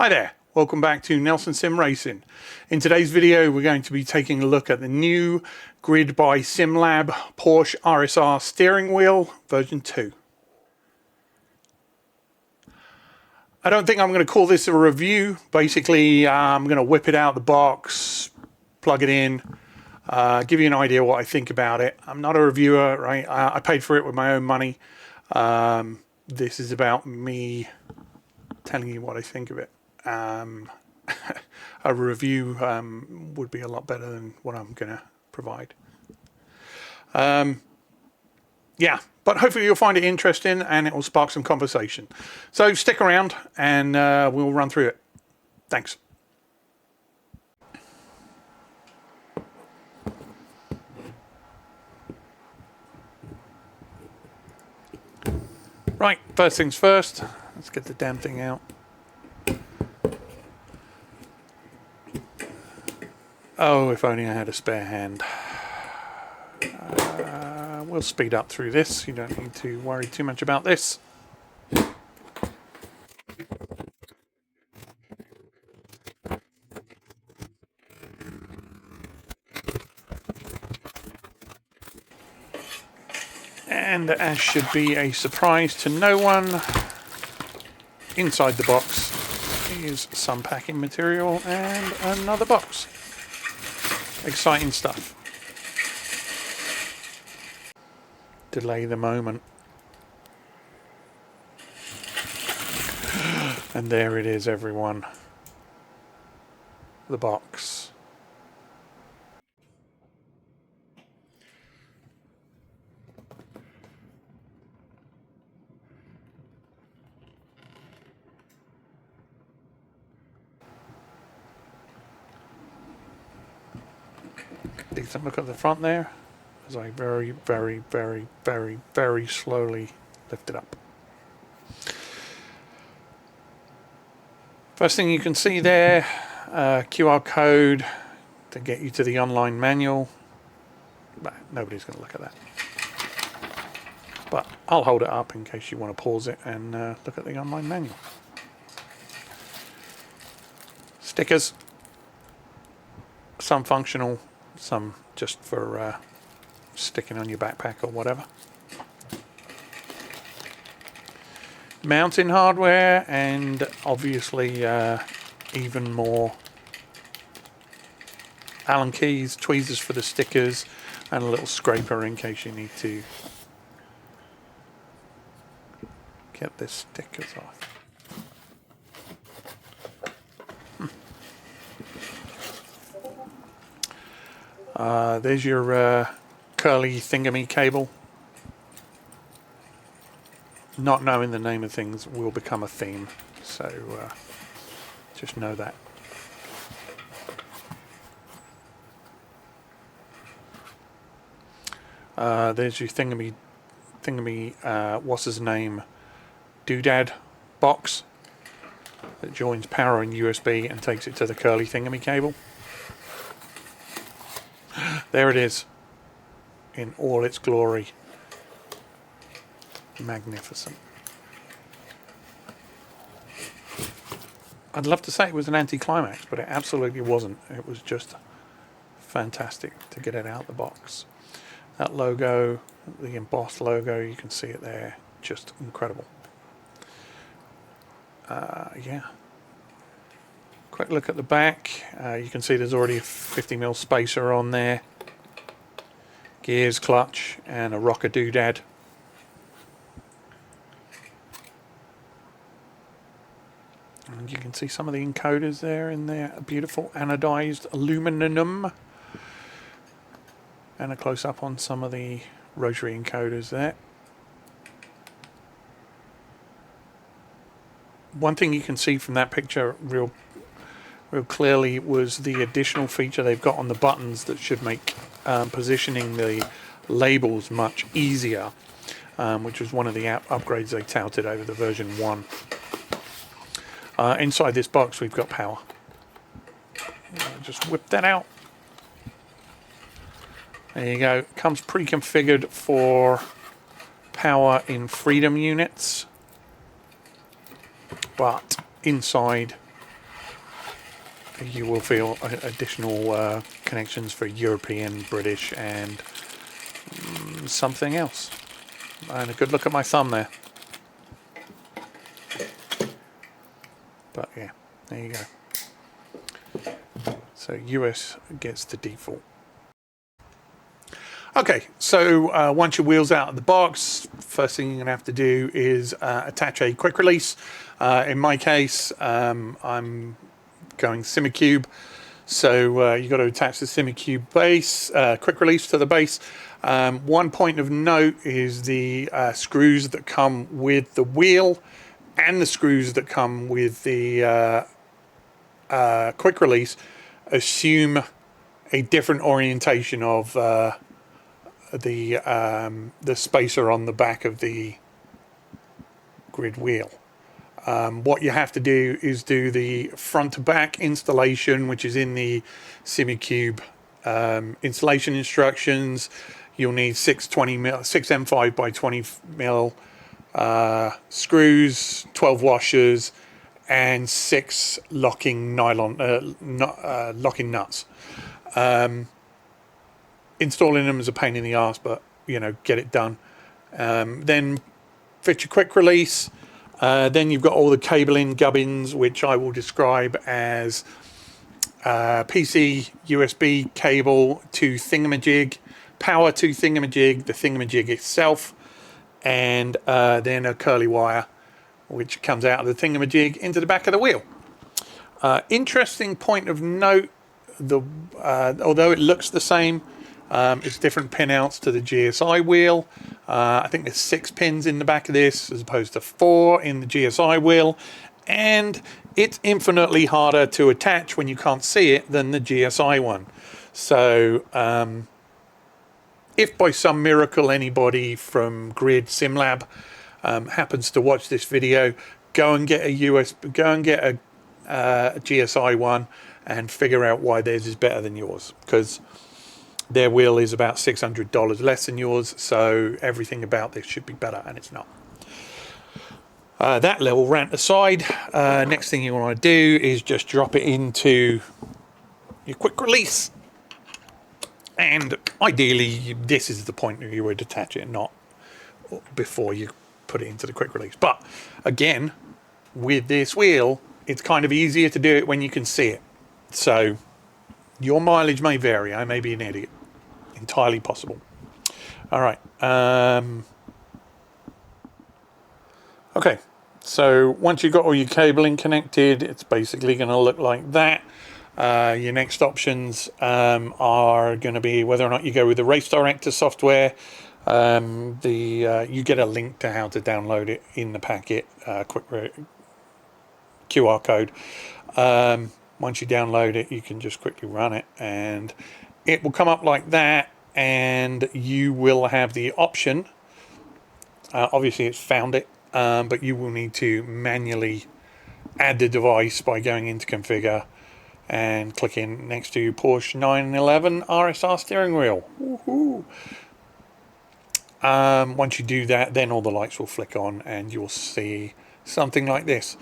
Hi there, welcome back to Nelson Sim Racing. In today's video we're going to be taking a look at the new Grid by SimLab Porsche RSR steering wheel version 2. I don't think I'm going to call this a review. Basically I'm going to whip it out of the box, plug it in, give you an idea what I think about it. I'm not a reviewer, right? I paid for it with my own money. This is about me telling you what I think of it. A review would be a lot better than what I'm going to provide. Yeah, but hopefully you'll find it interesting and it will spark some conversation. So stick around and we'll run through it. Thanks. Right, first things first, let's get the damn thing out. Oh, if only I had a spare hand. We'll speed up through this. You don't need to worry too much about this. And as should be a surprise to no one, inside the box is some packing material and another box. Exciting stuff. Delay the moment. And there it is, everyone. The box. Decent look at the front there as I very slowly lift it up. First thing you can see there, QR code to get you to the online manual. But nobody's going to look at that. But I'll hold it up in case you want to pause it and look at the online manual. Stickers, some functional, some just for sticking on your backpack or whatever. Mounting hardware and obviously even more Allen keys, tweezers for the stickers, and a little scraper in case you need to get the stickers off. There's your curly thingamy cable. Not knowing the name of things will become a theme, so just know that. There's your thingamy what's his name, doodad box that joins power and USB and takes it to the curly thingamy cable. There it is, in all its glory. Magnificent. I'd love to say it was an anticlimax, but it absolutely wasn't. It was just fantastic to get it out of the box. That logo, the embossed logo, you can see it there. Just incredible. Yeah. Quick look at the back. You can see there's already a 50mm spacer on there. Gears, clutch, and a rocker doodad. And you can see some of the encoders there in there. Beautiful anodized aluminum. And a close-up on some of the rotary encoders there. One thing you can see from that picture real clearly was the additional feature they've got on the buttons that should make positioning the labels much easier, which was one of the upgrades they touted over the version 1. Inside this box we've got power. Just whip that out. There you go. Comes pre-configured for power in Freedom units, but inside you will feel additional connections for European, British, and something else. And a good look at my thumb there. But yeah, there you go. So US gets the default. Okay, so once your wheel's out of the box, first thing you're going to have to do is attach a quick release. In my case, I'm going SimCube, so you've got to attach the SimCube base, quick release to the base. One point of note is the screws that come with the wheel and the screws that come with the quick release assume a different orientation of the spacer on the back of the grid wheel. What you have to do is do the front to back installation, which is in the SimCube installation instructions. You'll need 6 M5 by 20 mil screws, 12 washers, and 6 locking nylon locking nuts. Installing them is a pain in the ass, but you know, get it done. Then fit your quick release. Then you've got all the cabling gubbins, which I will describe as PC USB cable to thingamajig, power to thingamajig, the thingamajig itself, and then a curly wire which comes out of the thingamajig into the back of the wheel. Interesting point of note, although it looks the same, it's different pinouts to the GSI wheel. I think there's 6 pins in the back of this as opposed to 4 in the GSI wheel, and it's infinitely harder to attach when you can't see it than the GSI one. So if by some miracle anybody from Grid SimLab happens to watch this video, go and get a GSI one and figure out why theirs is better than yours, because their wheel is about $600 less than yours, so everything about this should be better, and it's not. That little rant aside, next thing you want to do is just drop it into your quick release, and ideally this is the point where you would attach it, not before you put it into the quick release. But again, with this wheel, it's kind of easier to do it when you can see it. So your mileage may vary. I may be an idiot. Entirely possible. All right. Okay. So once you've got all your cabling connected, it's basically going to look like that. Your next options are going to be whether or not you go with the Race Director software. You get a link to how to download it in the packet, quick QR code. Once you download it, you can just quickly run it, and it will come up like that, and you will have the option. Obviously, it's found it, but you will need to manually add the device by going into Configure and clicking next to Porsche 911 RSR steering wheel. Woohoo! Once you do that, then all the lights will flick on, and you'll see something like this.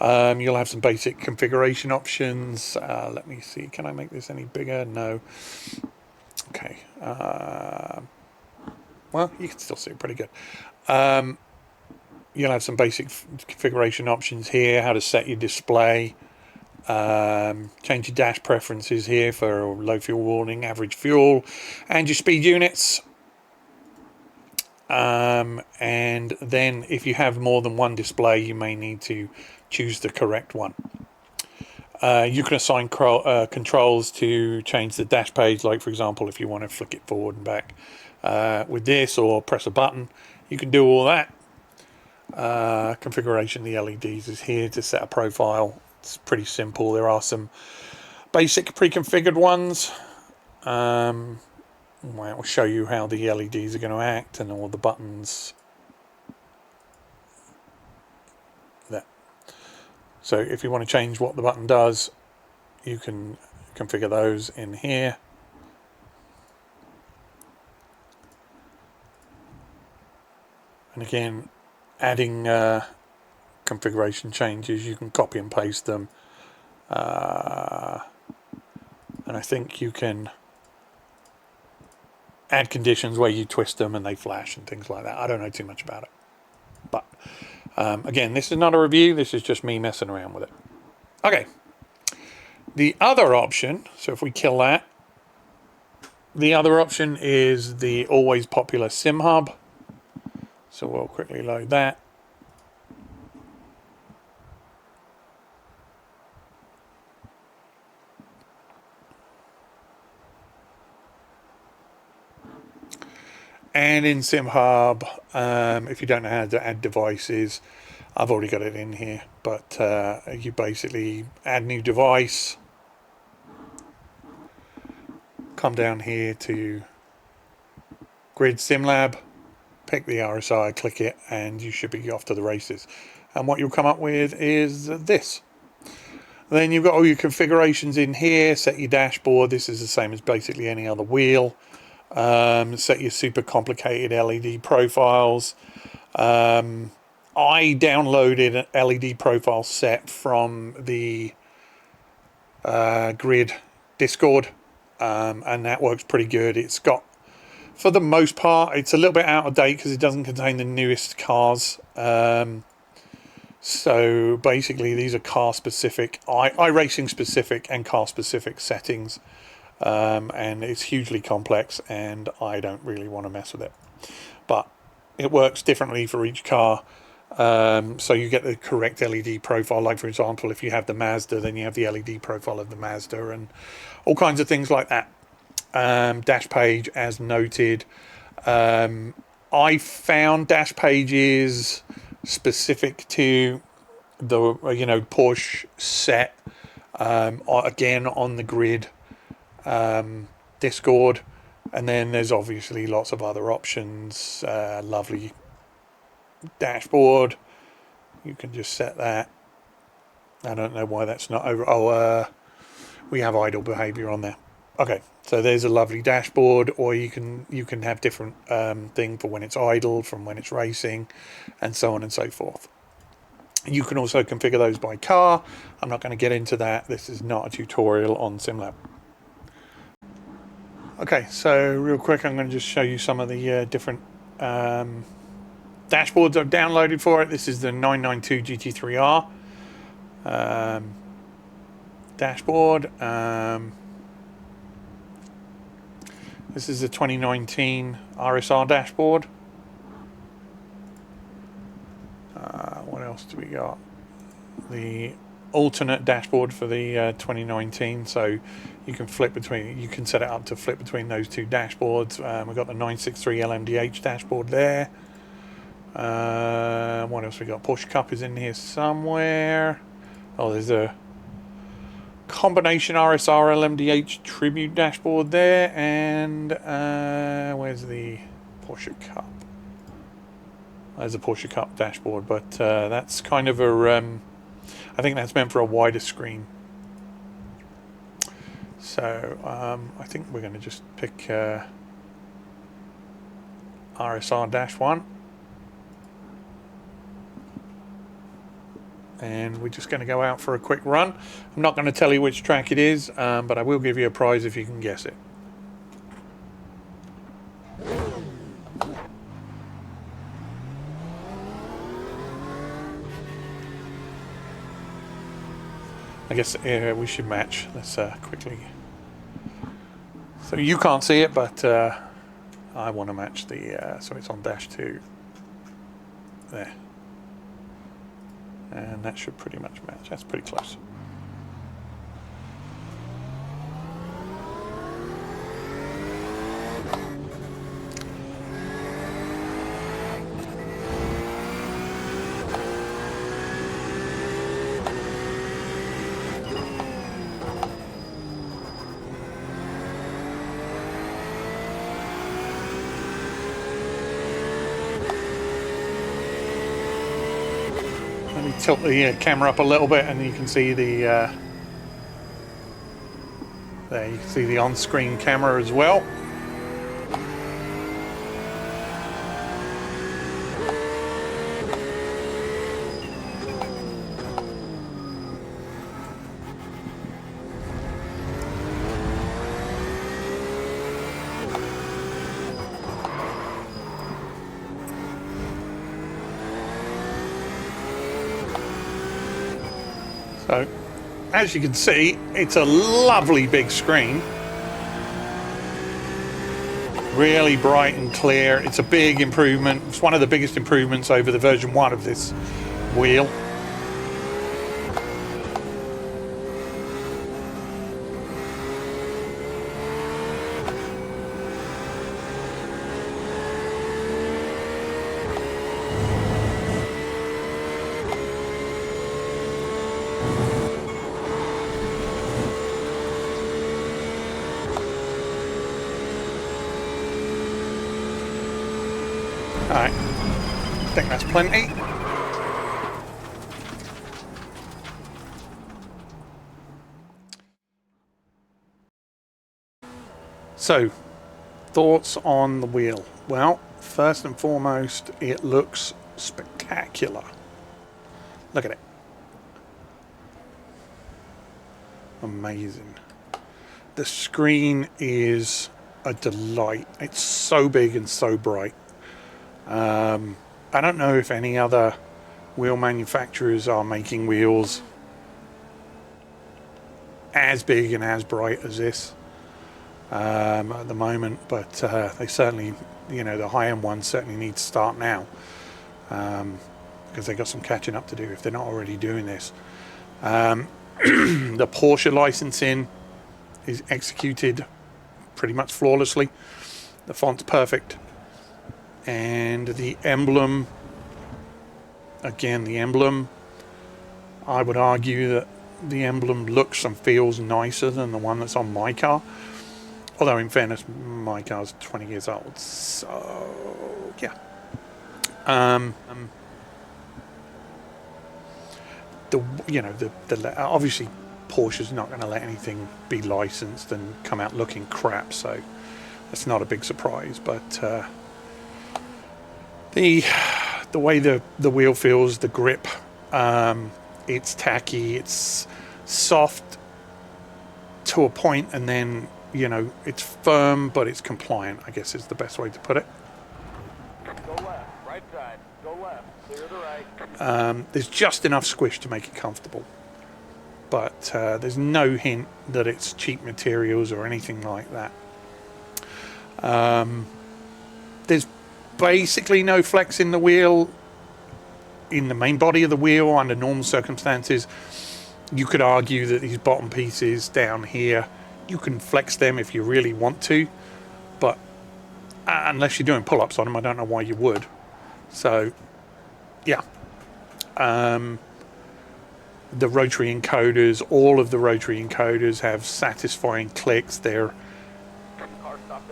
You'll have some basic configuration options. Let me see, can I make this any bigger? No. Okay. Well, you can still see it pretty good. You'll have some basic configuration options here, how to set your display, change your dash preferences here for low fuel warning, average fuel, and your speed units. And then if you have more than one display, you may need to choose the correct one. You can assign controls to change the dash page, like for example if you want to flick it forward and back with this, or press a button. You can do all that. Configuration of the LEDs is here to set a profile. It's pretty simple. There are some basic pre-configured ones. It will show you how the LEDs are going to act and all the buttons. There. So if you want to change what the button does, you can configure those in here. And again, adding configuration changes, you can copy and paste them And I think you can add conditions where you twist them and they flash and things like that. I don't know too much about it. But again, this is not a review. This is just me messing around with it. Okay. The other option, so if we kill that, the other option is the always popular SimHub. So we'll quickly load that. And in SimHub, if you don't know how to add devices, I've already got it in here, but you basically add new device, come down here to Grid SimLab, pick the RSR, click it, and you should be off to the races. And what you'll come up with is this. Then you've got all your configurations in here, set your dashboard. This is the same as basically any other wheel. Set your super complicated LED profiles. I downloaded an LED profile set from the Grid Discord, and that works pretty good. It's got, for the most part, it's a little bit out of date because it doesn't contain the newest cars. So basically these are car specific, iRacing specific and car specific settings. And it's hugely complex and I don't really want to mess with it, but it works differently for each car. So you get the correct LED profile, like for example if you have the Mazda, then you have the LED profile of the Mazda and all kinds of things like that. Dash page as noted. I found dash pages specific to the Porsche set, again on the Grid Discord, and then there's obviously lots of other options. Lovely dashboard, you can just set that. I don't know why that's not over. We have idle behavior on there. Okay, so there's a lovely dashboard, or you can have different thing for when it's idle, from when it's racing, and so on and so forth. You can also configure those by car. I'm not going to get into that. This is not a tutorial on SimLab. Okay, so real quick, I'm going to just show you some of the different dashboards I've downloaded for it. This is the 992 GT3R dashboard. This is the 2019 RSR dashboard. What else do we got? The alternate dashboard for the 2019, so you can flip between, you can set it up to flip between those two dashboards. We've got the 963 LMDH dashboard there. What else we got? Porsche Cup is in here somewhere. Oh, there's a combination RSR LMDH tribute dashboard there, and where's the Porsche Cup? There's a Porsche Cup dashboard, but that's kind of a I think that's meant for a wider screen. So I think we're going to just pick RSR-1. And we're just going to go out for a quick run. I'm not going to tell you which track it is, but I will give you a prize if you can guess it. I guess we should match. Let's quickly. So you can't see it, but I want to match the. So it's on -2. There. And that should pretty much match. That's pretty close. Let me tilt the camera up a little bit, and you can see the there. You can see the on-screen camera as well. So, as you can see, it's a lovely big screen. Really bright and clear. It's a big improvement. It's one of the biggest improvements over the version 1 of this wheel. Alright, I think that's plenty. So, thoughts on the wheel? Well, first and foremost, it looks spectacular. Look at it. Amazing. The screen is a delight. It's so big and so bright. I don't know if any other wheel manufacturers are making wheels as big and as bright as this at the moment, but they certainly, you know, the high-end ones certainly need to start now, because they got some catching up to do if they're not already doing this. The Porsche licensing is executed pretty much flawlessly. The font's perfect. And the emblem, again, the emblem, I would argue that the emblem looks and feels nicer than the one that's on my car. Although, in fairness, my car's 20 years old, so yeah. Obviously, Porsche's not going to let anything be licensed and come out looking crap, so that's not a big surprise. But the way the wheel feels, the grip, it's tacky, it's soft to a point, and then, you know, it's firm but it's compliant, I guess is the best way to put it. Go left, right side, go left, clear the right. There's just enough squish to make it comfortable, but there's no hint that it's cheap materials or anything like that. There's basically no flex in the wheel, in the main body of the wheel under normal circumstances. You could argue that these bottom pieces down here, you can flex them if you really want to, but unless you're doing pull-ups on them, I don't know why you would. So yeah, the rotary encoders, all of the rotary encoders have satisfying clicks. They're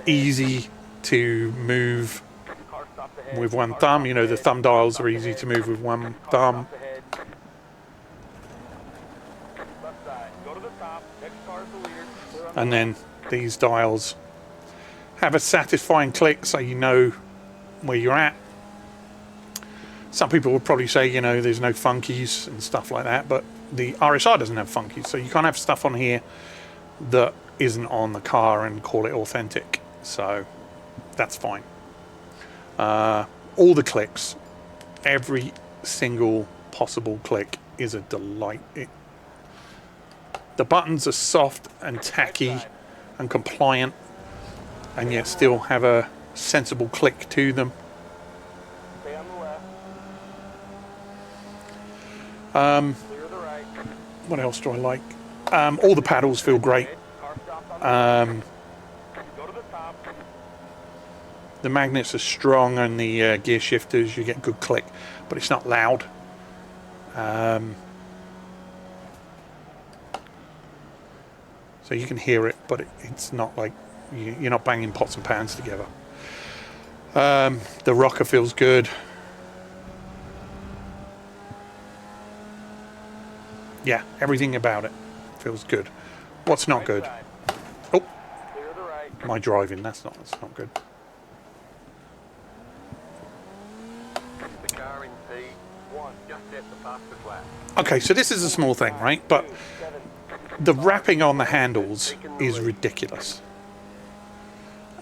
easy to move with one thumb. You know, the thumb dials are easy to move with one thumb. And then these dials have a satisfying click, so you know where you're at. Some people would probably say, you know, there's no funkies and stuff like that, but the RSR doesn't have funkies, so you can't have stuff on here that isn't on the car and call it authentic. So that's fine. All the clicks, every single possible click is a delight. The buttons are soft and tacky and compliant, and yet still have a sensible click to them. Stay on the left. Clear the right. What else do I like? All the paddles feel great. Go to the top. The magnets are strong, and the gear shifters, you get good click, but it's not loud. So you can hear it, but it's not like you're not banging pots and pans together. The rocker feels good. Yeah, everything about it feels good. What's not good? Oh, Clear the right. my driving. That's not good. The car in P1, just set the fastest lap. Okay, so this is a small thing, right? But the wrapping on the handles is ridiculous.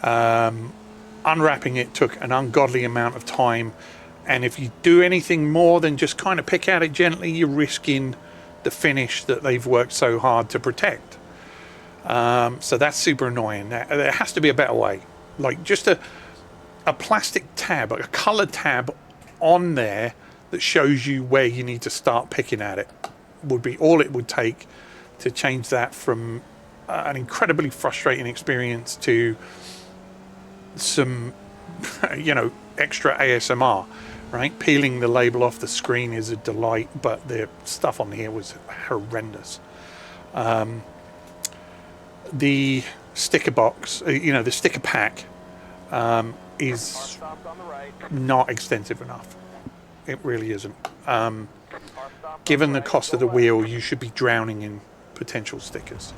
Unwrapping it took an ungodly amount of time, and if you do anything more than just kind of pick at it gently, you're risking the finish that they've worked so hard to protect. So that's super annoying. There has to be a better way, like just a plastic tab, a colored tab on there that shows you where you need to start picking at it. Would be all it would take to change that from an incredibly frustrating experience to some extra ASMR, right? Peeling the label off the screen is a delight, but the stuff on here was horrendous. The sticker box, the sticker pack is not extensive enough. It really isn't. Given the cost of the wheel, you should be drowning in potential stickers.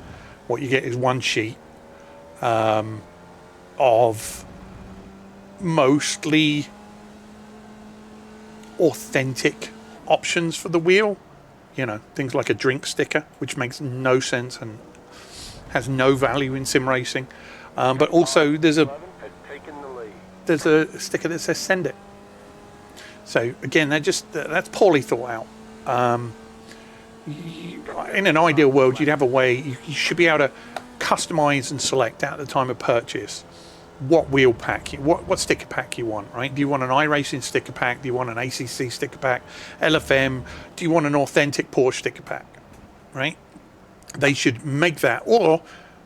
What you get is one sheet of mostly authentic options for the wheel. Things like a drink sticker, which makes no sense and has no value in sim racing. But also there's a sticker that says "send it." So again, that's poorly thought out. In an ideal world, you'd have a way, you should be able to customize and select at the time of purchase what wheel pack, what sticker pack you want, right? Do you want an iRacing sticker pack? Do you want an ACC sticker pack? LFM? Do you want an authentic Porsche sticker pack, right? They should make that, or,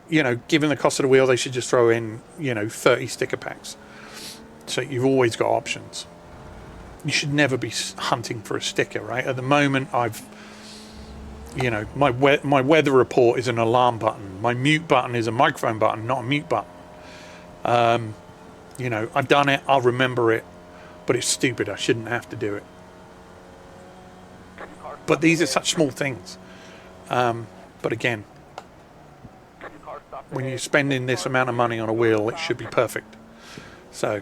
given the cost of the wheel, they should just throw in, 30 sticker packs. So you've always got options. You should never be hunting for a sticker, right? At the moment, my weather report is an alarm button. My mute button is a microphone button, not a mute button. I've done it, I'll remember it, but it's stupid. I shouldn't have to do it. But these are such small things. But again, when you're spending this amount of money on a wheel, it should be perfect. So,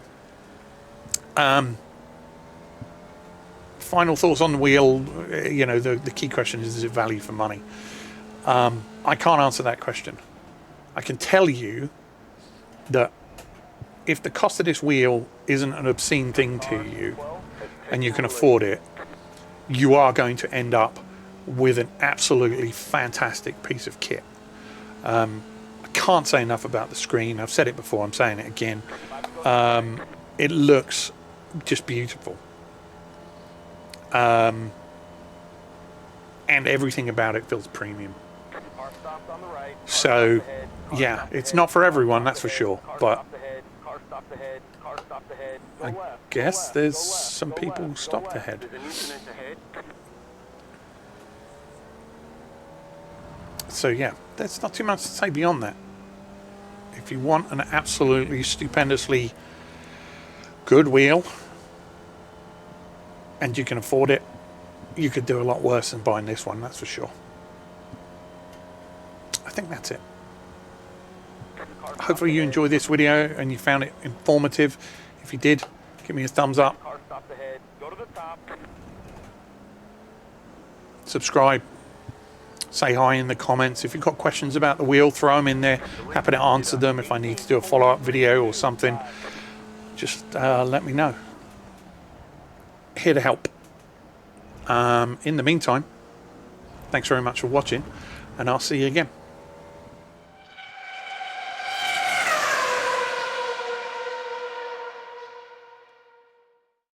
final thoughts on the wheel. The key question is it value for money? I can't answer that question. I can tell you that if the cost of this wheel isn't an obscene thing to you and you can afford it, you are going to end up with an absolutely fantastic piece of kit. I can't say enough about the screen. I've said it before, I'm saying it again. It looks just beautiful. And everything about it feels premium. So, yeah, it's not for everyone, that's for sure. But I guess there's some people who stopped ahead. So yeah, there's not too much to say beyond that. If you want an absolutely stupendously good wheel and you can afford it, you could do a lot worse than buying this one, that's for sure. I think that's it. Hopefully you enjoyed this video and you found it informative. If you did, give me a thumbs up. Subscribe. Say hi in the comments. If you've got questions about the wheel, throw them in there. Happy to answer them. If I need to do a follow-up video or something, just let me know. Here to help. In the meantime, thanks very much for watching, and I'll see you again.